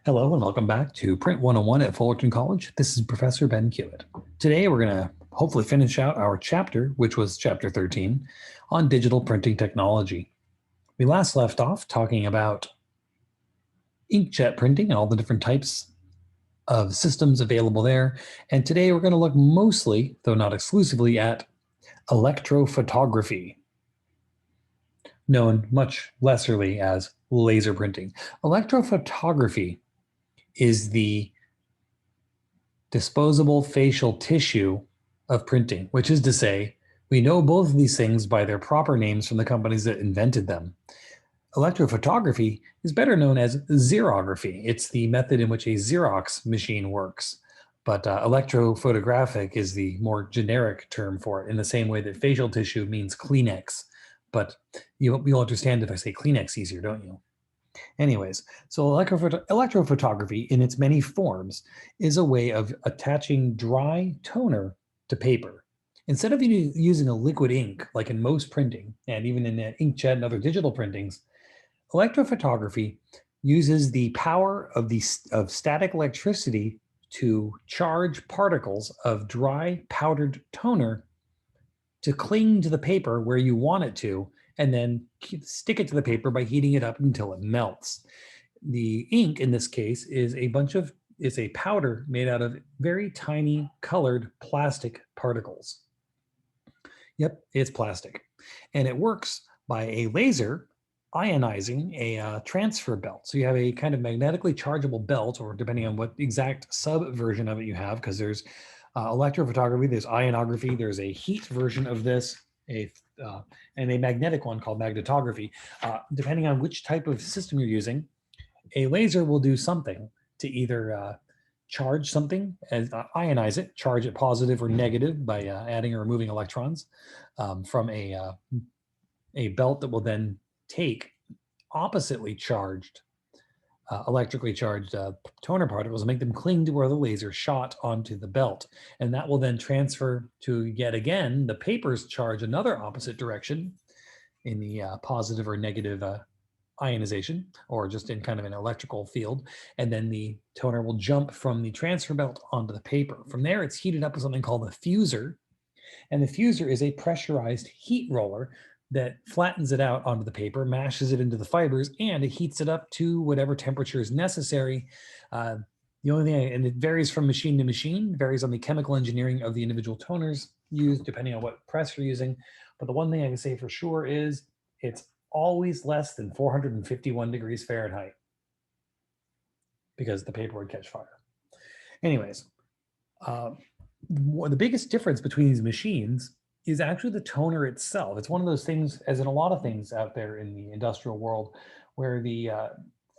Hello and welcome back to Print 101 at Fullerton College. This is Professor Ben Hewitt. Today we're going to hopefully finish out our chapter, which was chapter 13, on digital printing technology. We last left off talking about inkjet printing and all the different types of systems available there. And today we're going to look mostly, though not exclusively, at electrophotography, known much lesserly as laser printing. Electrophotography is the disposable facial tissue of printing, which is to say, we know both of these things by their proper names from the companies that invented them. Electrophotography is better known as xerography. It's the method in which a Xerox machine works. But electrophotographic is the more generic term for it, in the same way that facial tissue means Kleenex. But you'll understand if I say Kleenex easier, don't you? Anyways, so electrophotography in its many forms is a way of attaching dry toner to paper. Instead of using a liquid ink, like in most printing, and even in inkjet and other digital printings, electrophotography uses the power of static electricity to charge particles of dry powdered toner to cling to the paper where you want it to, and then stick it to the paper by heating it up until it melts. The ink in this case is a powder made out of very tiny colored plastic particles. Yep, it's plastic. And it works by a laser ionizing a transfer belt. So you have a kind of magnetically chargeable belt, or depending on what exact subversion of it you have, because there's electrophotography, there's ionography, there's a heat version of this, and a magnetic one called magnetography. Depending on which type of system you're using, a laser will do something to either charge something and ionize it, charge it positive or negative by adding or removing electrons from a belt that will then take oppositely charged, electrically charged toner particles and make them cling to where the laser shot onto the belt. And that will then transfer to, yet again, the paper's charge another opposite direction in the positive or negative ionization, or just in kind of an electrical field. And then the toner will jump from the transfer belt onto the paper. From there, it's heated up with something called a fuser. And the fuser is a pressurized heat roller that flattens it out onto the paper, mashes it into the fibers, and it heats it up to whatever temperature is necessary. The only thing, and it varies from machine to machine, varies on the chemical engineering of the individual toners used, depending on what press you're using. But the one thing I can say for sure is it's always less than 451 degrees Fahrenheit, because the paper would catch fire. Anyways, the biggest difference between these machines is actually the toner itself. It's one of those things, as in a lot of things out there in the industrial world, where the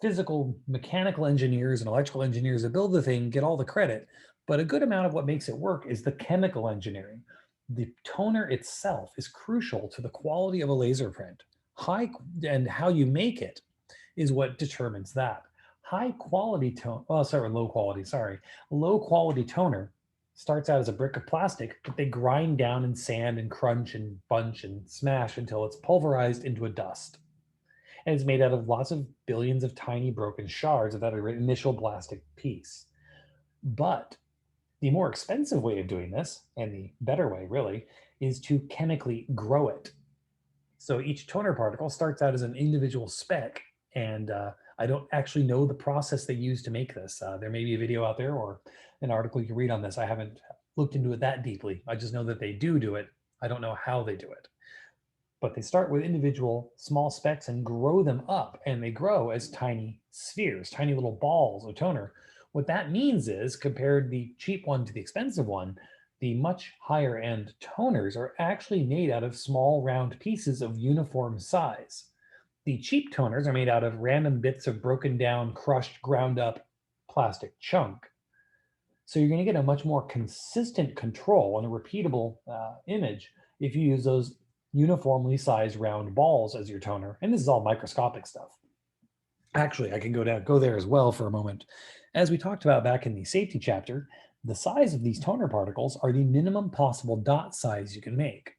physical, mechanical engineers and electrical engineers that build the thing get all the credit, but a good amount of what makes it work is the chemical engineering. The toner itself is crucial to the quality of a laser print. And how you make it is what determines that. Low quality toner starts out as a brick of plastic that they grind down and sand and crunch and bunch and smash until it's pulverized into a dust. And it's made out of lots of billions of tiny broken shards of that initial plastic piece. But the more expensive way of doing this, and the better way really, is to chemically grow it. So each toner particle starts out as an individual speck, and I don't actually know the process they use to make this. There may be a video out there or an article you can read on this. I haven't looked into it that deeply. I just know that they do it. I don't know how they do it. But they start with individual small specks and grow them up, and they grow as tiny spheres, tiny little balls of toner. What that means is, compared the cheap one to the expensive one, the much higher end toners are actually made out of small round pieces of uniform size. The cheap toners are made out of random bits of broken down, crushed, ground up plastic chunk. So you're going to get a much more consistent control and a repeatable image if you use those uniformly sized round balls as your toner. And this is all microscopic stuff. Actually, I can go there as well for a moment. As we talked about back in the safety chapter, the size of these toner particles are the minimum possible dot size you can make.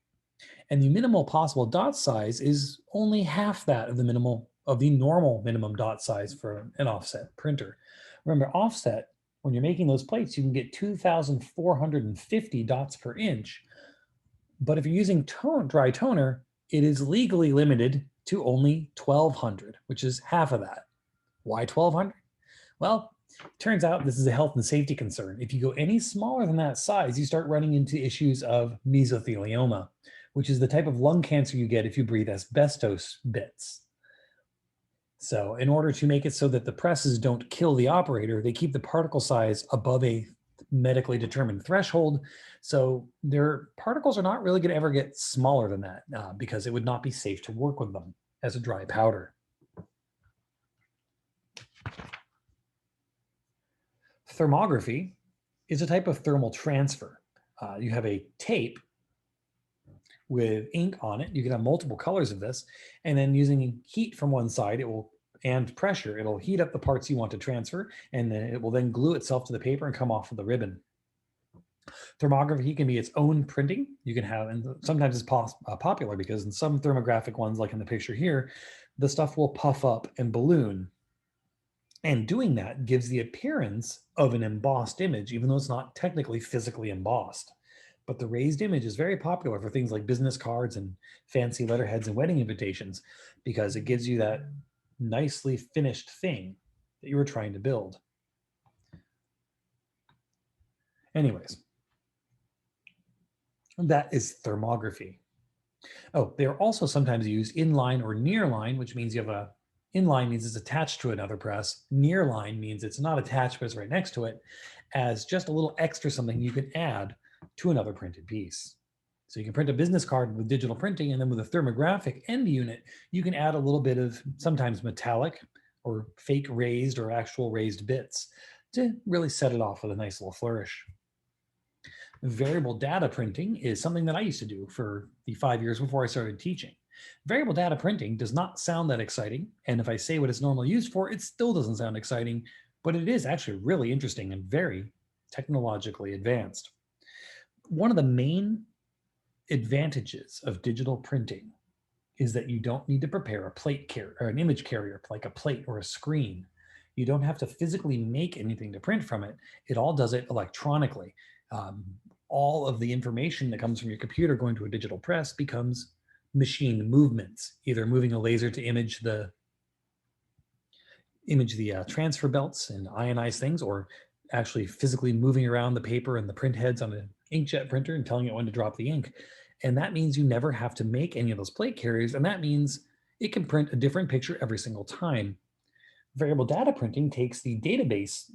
And the minimal possible dot size is only half that of the minimal of the normal minimum dot size for an offset printer. Remember, offset, when you're making those plates, you can get 2,450 dots per inch. But if you're using dry toner, it is legally limited to only 1,200, which is half of that. Why 1,200? Well, turns out this is a health and safety concern. If you go any smaller than that size, you start running into issues of mesothelioma, which is the type of lung cancer you get if you breathe asbestos bits. So in order to make it so that the presses don't kill the operator, they keep the particle size above a medically determined threshold. So their particles are not really going to ever get smaller than that because it would not be safe to work with them as a dry powder. Thermography is a type of thermal transfer. You have a tape with ink on it. You can have multiple colors of this, and then using heat from one side, and pressure, it'll heat up the parts you want to transfer, and then it will then glue itself to the paper and come off with the ribbon. Thermography can be its own printing. You can have, and sometimes it's popular because in some thermographic ones, like in the picture here, the stuff will puff up and balloon. And doing that gives the appearance of an embossed image, even though it's not technically physically embossed. But the raised image is very popular for things like business cards and fancy letterheads and wedding invitations because it gives you that nicely finished thing that you were trying to build. Anyways, that is thermography. Oh, they're also sometimes used inline or nearline, which means you have a inline means it's attached to another press. Nearline means it's not attached, but it's right next to it as just a little extra something you can add to another printed piece. So you can print a business card with digital printing, and then with a thermographic end unit, you can add a little bit of sometimes metallic or fake raised or actual raised bits to really set it off with a nice little flourish. Variable data printing is something that I used to do for the 5 years before I started teaching. Variable data printing does not sound that exciting, and if I say what it's normally used for, it still doesn't sound exciting, but it is actually really interesting and very technologically advanced. One of the main advantages of digital printing is that you don't need to prepare a plate carrier or an image carrier like a plate or a screen. You don't have to physically make anything to print from it. It all does it electronically. All of the information that comes from your computer going to a digital press becomes machine movements, either moving a laser to image the transfer belts and ionize things, or actually physically moving around the paper and the print heads on an inkjet printer and telling it when to drop the ink. And that means you never have to make any of those plate carriers, and that means it can print a different picture every single time. Variable data printing takes the database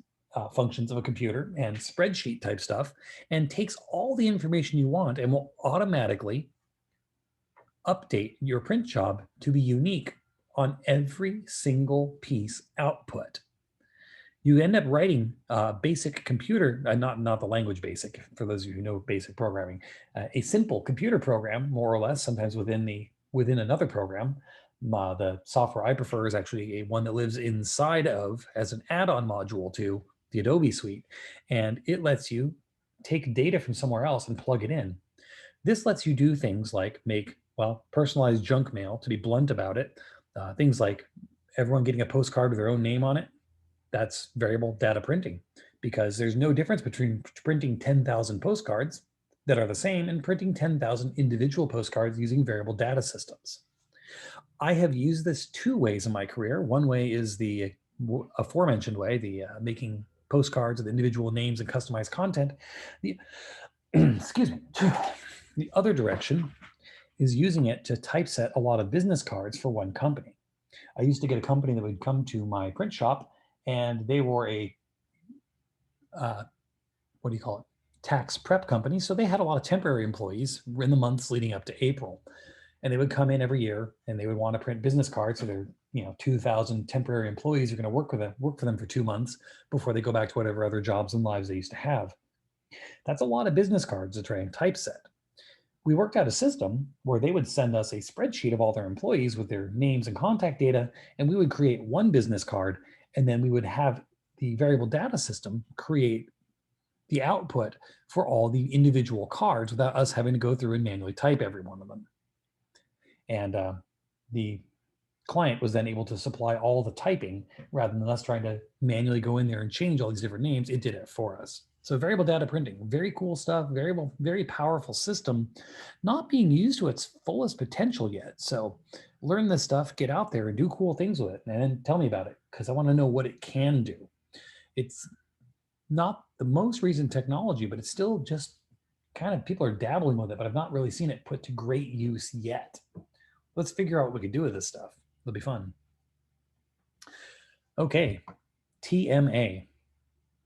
functions of a computer and spreadsheet type stuff and takes all the information you want and will automatically update your print job to be unique on every single piece output. You end up writing basic computer, not the language BASIC, for those of you who know basic programming, a simple computer program, more or less, sometimes within another program. The software I prefer is actually one that lives inside of, as an add-on module to the Adobe suite, and it lets you take data from somewhere else and plug it in. This lets you do things like make, well, personalized junk mail, to be blunt about it. Things like everyone getting a postcard with their own name on it. That's variable data printing, because there's no difference between printing 10,000 postcards that are the same and printing 10,000 individual postcards using variable data systems. I have used this two ways in my career. One way is the aforementioned way, the making postcards with individual names and customized content. The, excuse me. The other direction is using it to typeset a lot of business cards for one company. I used to get a company that would come to my print shop, and they were a, what do you call it, tax prep company. So they had a lot of temporary employees in the months leading up to April. And they would come in every year and they would want to print business cards. So their 2,000 temporary employees are going to work for them for 2 months before they go back to whatever other jobs and lives they used to have. That's a lot of business cards to try and typeset. We worked out a system where they would send us a spreadsheet of all their employees with their names and contact data, and we would create one business card, and then we would have the variable data system create the output for all the individual cards without us having to go through and manually type every one of them. And the client was then able to supply all the typing rather than us trying to manually go in there and change all these different names. It did it for us. So variable data printing, very cool stuff, very powerful system, not being used to its fullest potential yet. So learn this stuff, get out there and do cool things with it, and then tell me about it because I want to know what it can do. It's not the most recent technology, but it's still just kind of people are dabbling with it, but I've not really seen it put to great use yet. Let's figure out what we could do with this stuff. It'll be fun. Okay, TMA.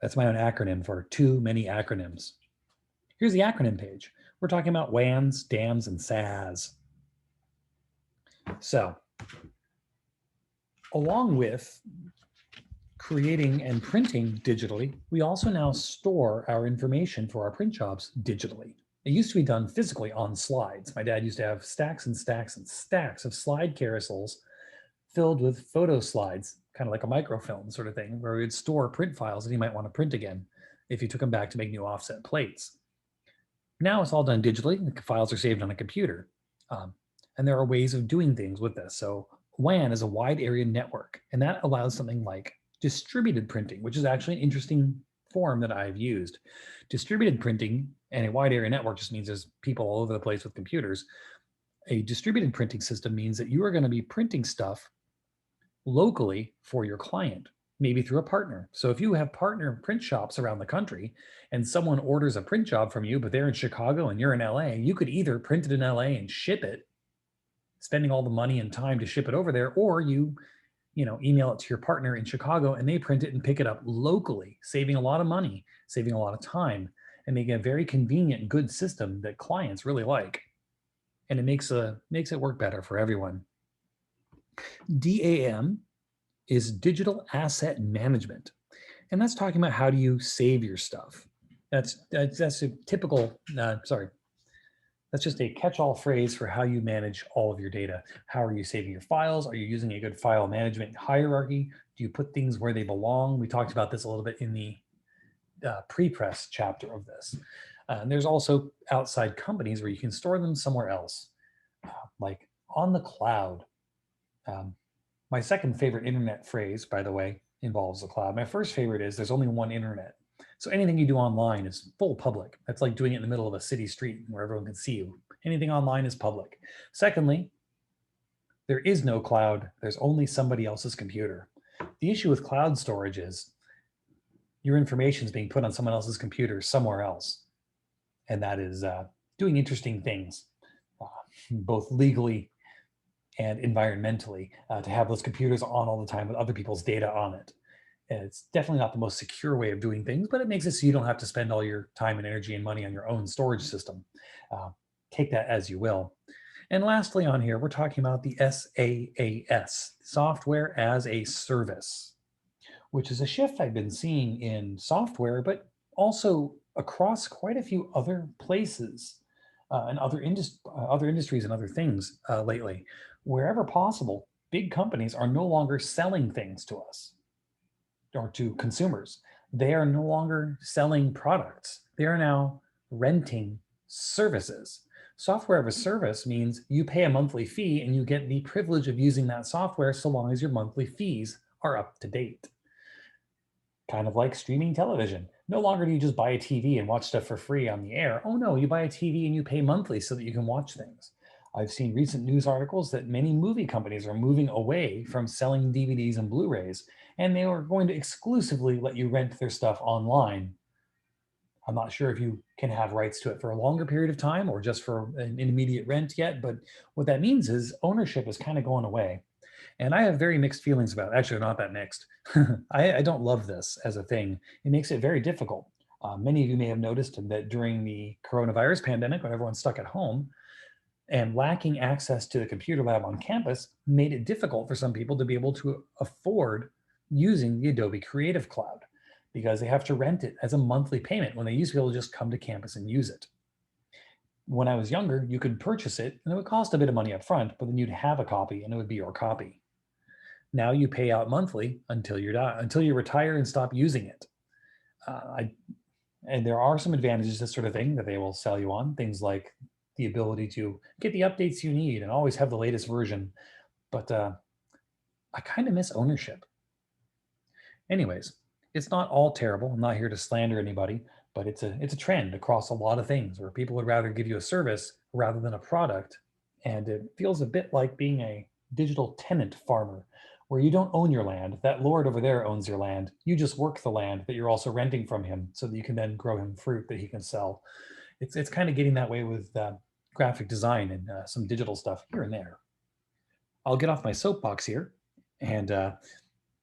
That's my own acronym for too many acronyms. Here's the acronym page. We're talking about WANs, DAMs, and SAS. So, along with creating and printing digitally, we also now store our information for our print jobs digitally. It used to be done physically on slides. My dad used to have stacks and stacks and stacks of slide carousels filled with photo slides, kind of like a microfilm sort of thing, where we would store print files that he might want to print again if you took them back to make new offset plates. Now it's all done digitally. The files are saved on a computer. And there are ways of doing things with this. So WAN is a wide area network, and that allows something like distributed printing, which is actually an interesting form that I've used. Distributed printing and a wide area network just means there's people all over the place with computers. A distributed printing system means that you are going to be printing stuff locally for your client, maybe through a partner. So if you have partner print shops around the country and someone orders a print job from you, but they're in Chicago and you're in LA, you could either print it in LA and ship it, spending all the money and time to ship it over there, or you email it to your partner in Chicago and they print it and pick it up locally, saving a lot of money, saving a lot of time, and making a very convenient, good system that clients really like. And it makes it work better for everyone. DAM is digital asset management. And that's talking about how do you save your stuff. That's a typical, that's just a catch-all phrase for how you manage all of your data. How are you saving your files? Are you using a good file management hierarchy? Do you put things where they belong? We talked about this a little bit in the pre-press chapter of this. And there's also outside companies where you can store them somewhere else, like on the cloud. My second favorite internet phrase, by the way, involves the cloud. My first favorite is there's only one internet. So anything you do online is full public. That's like doing it in the middle of a city street where everyone can see you. Anything online is public. Secondly, there is no cloud. There's only somebody else's computer. The issue with cloud storage is your information is being put on someone else's computer somewhere else. And that is doing interesting things, both legally and environmentally, to have those computers on all the time with other people's data on it. And it's definitely not the most secure way of doing things, but it makes it so you don't have to spend all your time and energy and money on your own storage system. Take that as you will. And lastly on here, we're talking about the SaaS, Software as a Service, which is a shift I've been seeing in software, but also across quite a few other places and other industries and other things lately. Wherever possible, big companies are no longer selling things to us or to consumers. They are no longer selling products. They are now renting services. Software as a service means you pay a monthly fee and you get the privilege of using that software so long as your monthly fees are up to date. Kind of like streaming television. No longer do you just buy a TV and watch stuff for free on the air. Oh no, you buy a TV and you pay monthly so that you can watch things. I've seen recent news articles that many movie companies are moving away from selling DVDs and Blu-rays, and they are going to exclusively let you rent their stuff online. I'm not sure if you can have rights to it for a longer period of time or just for an immediate rent yet, but what that means is ownership is kind of going away. And I have very mixed feelings about it. Actually, not that mixed. I don't love this as a thing. It makes it very difficult. Many of you may have noticed that during the coronavirus pandemic, when everyone's stuck at home, and lacking access to the computer lab on campus made it difficult for some people to be able to afford using the Adobe Creative Cloud because they have to rent it as a monthly payment when they used to be able to just come to campus and use it. When I was younger, you could purchase it and it would cost a bit of money up front, but then you'd have a copy and it would be your copy. Now you pay out monthly until you retire and stop using it. And there are some advantages to this sort of thing that they will sell you on, things like the ability to get the updates you need and always have the latest version. But I kind of miss ownership. Anyways, it's not all terrible. I'm not here to slander anybody, but it's a trend across a lot of things where people would rather give you a service rather than a product. And it feels a bit like being a digital tenant farmer, where you don't own your land. That lord over there owns your land. You just work the land that you're also renting from him so that you can then grow him fruit that he can sell. It's kind of getting that way with graphic design and some digital stuff here and there. I'll get off my soapbox here and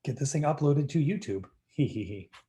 get this thing uploaded to YouTube. Hee hee hee.